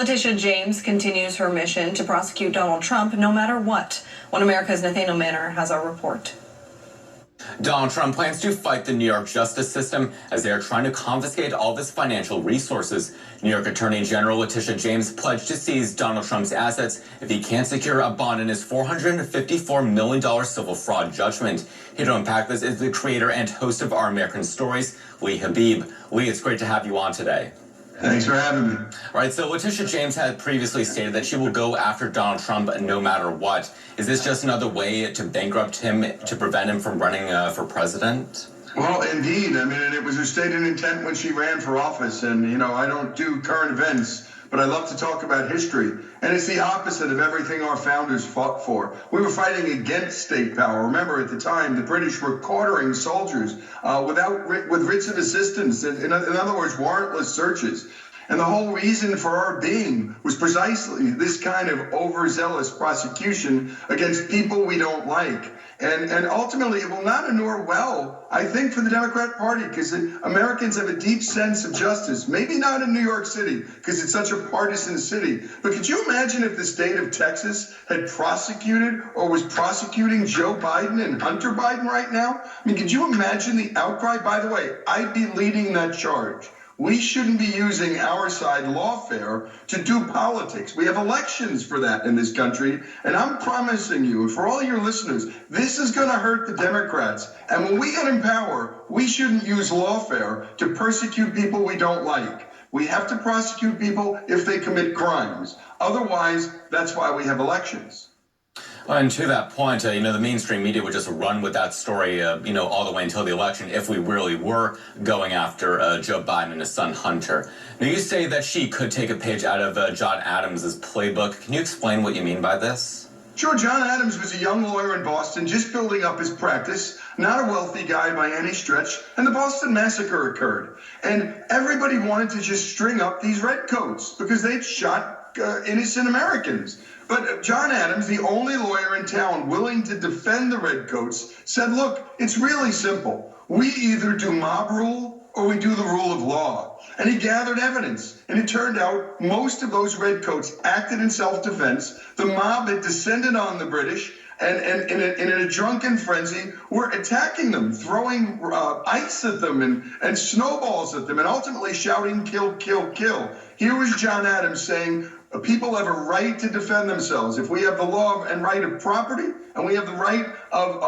Letitia James continues her mission to prosecute Donald Trump no matter what. One America's Nathaniel Manor has our report. Donald Trump plans to fight the New York justice system as they are trying to confiscate all of his financial resources. New York Attorney General Letitia James pledged to seize Donald Trump's assets if he can't secure a bond in his $454 million civil fraud judgment. Here to unpack this is the creator and host of Our American Stories, Lee Habib. Lee, it's great to have you on today. Thanks for having me. All right, so Letitia James had previously stated that she will go after Donald Trump no matter what. Is this just another way to bankrupt him, to prevent him from running for president? Well, indeed. I mean, it was her stated intent when she ran for office. And, you know, I don't do current events, but I love to talk about history. And it's the opposite of everything our founders fought for. We were fighting against state power. Remember, at the time, the British were quartering soldiers with writs of assistance. In other words, warrantless searches. And the whole reason for our being was precisely this kind of overzealous prosecution against people we don't like. And ultimately, it will not inure well, I think, for the Democrat Party, because Americans have a deep sense of justice. Maybe not in New York City, because it's such a partisan city. But could you imagine if the state of Texas had prosecuted or was prosecuting Joe Biden and Hunter Biden right now? I mean, could you imagine the outcry? By the way, I'd be leading that charge. We shouldn't be using our side lawfare to do politics. We have elections for that in this country. And I'm promising you, and for all your listeners, this is going to hurt the Democrats. And when we get in power, we shouldn't use lawfare to persecute people we don't like. We have to prosecute people if they commit crimes. Otherwise, that's why we have elections. And to that point, the mainstream media would just run with that story, all the way until the election if we really were going after Joe Biden and his son Hunter. Now, you say that she could take a page out of John Adams' playbook. Can you explain what you mean by this? Sure. John Adams was a young lawyer in Boston, just building up his practice, not a wealthy guy by any stretch, and the Boston Massacre occurred. And everybody wanted to just string up these redcoats because they'd shot innocent Americans. But John Adams, the only lawyer in town willing to defend the redcoats, said, look, it's really simple. We either do mob rule or we do the rule of law. And he gathered evidence. And it turned out most of those redcoats acted in self-defense. The mob had descended on the British and in a drunken frenzy were attacking them, throwing ice at them and snowballs at them, and ultimately shouting, kill, kill, kill. Here was John Adams saying, people have a right to defend themselves. If we have the law and right of property and we have the right of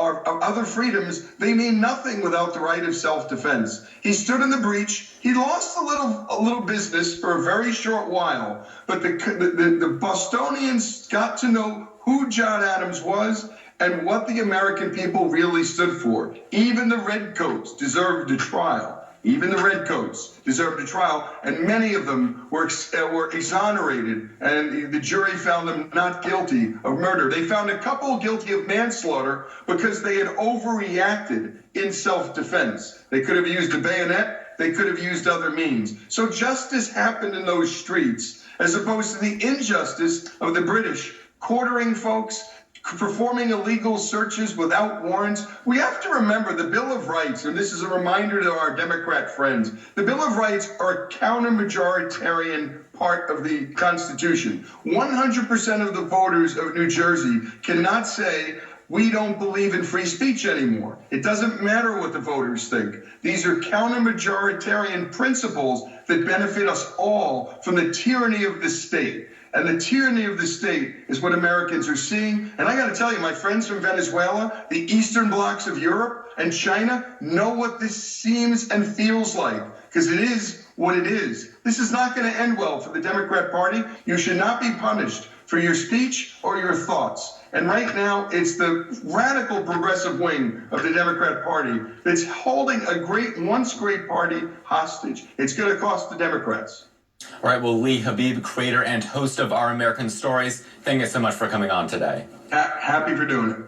other freedoms, they mean nothing without the right of self-defense. He stood in the breach. He lost a little business for a very short while, but the Bostonians got to know who John Adams was and what the American people really stood for. Even the redcoats deserved a trial. Even the redcoats deserved a trial, and many of them were exonerated, and the jury found them not guilty of murder. They found a couple guilty of manslaughter because they had overreacted in self-defense. They could have used a bayonet. They could have used other means. So justice happened in those streets, as opposed to the injustice of the British quartering folks, performing illegal searches without warrants. We have to remember the Bill of Rights, and this is a reminder to our Democrat friends. The Bill of Rights are a counter-majoritarian part of the Constitution. 100% of the voters of New Jersey cannot say, we don't believe in free speech anymore. It doesn't matter what the voters think. These are counter-majoritarian principles that benefit us all from the tyranny of the state. And the tyranny of the state is what Americans are seeing. And I got to tell you, my friends from Venezuela, the eastern blocks of Europe and China know what this seems and feels like, because it is what it is. This is not going to end well for the Democrat Party. You should not be punished for your speech or your thoughts. And right now, it's the radical progressive wing of the Democrat Party that's holding a once great party hostage. It's going to cost the Democrats. All right, well, Lee Habib, creator and host of Our American Stories, thank you so much for coming on today. Happy for doing it.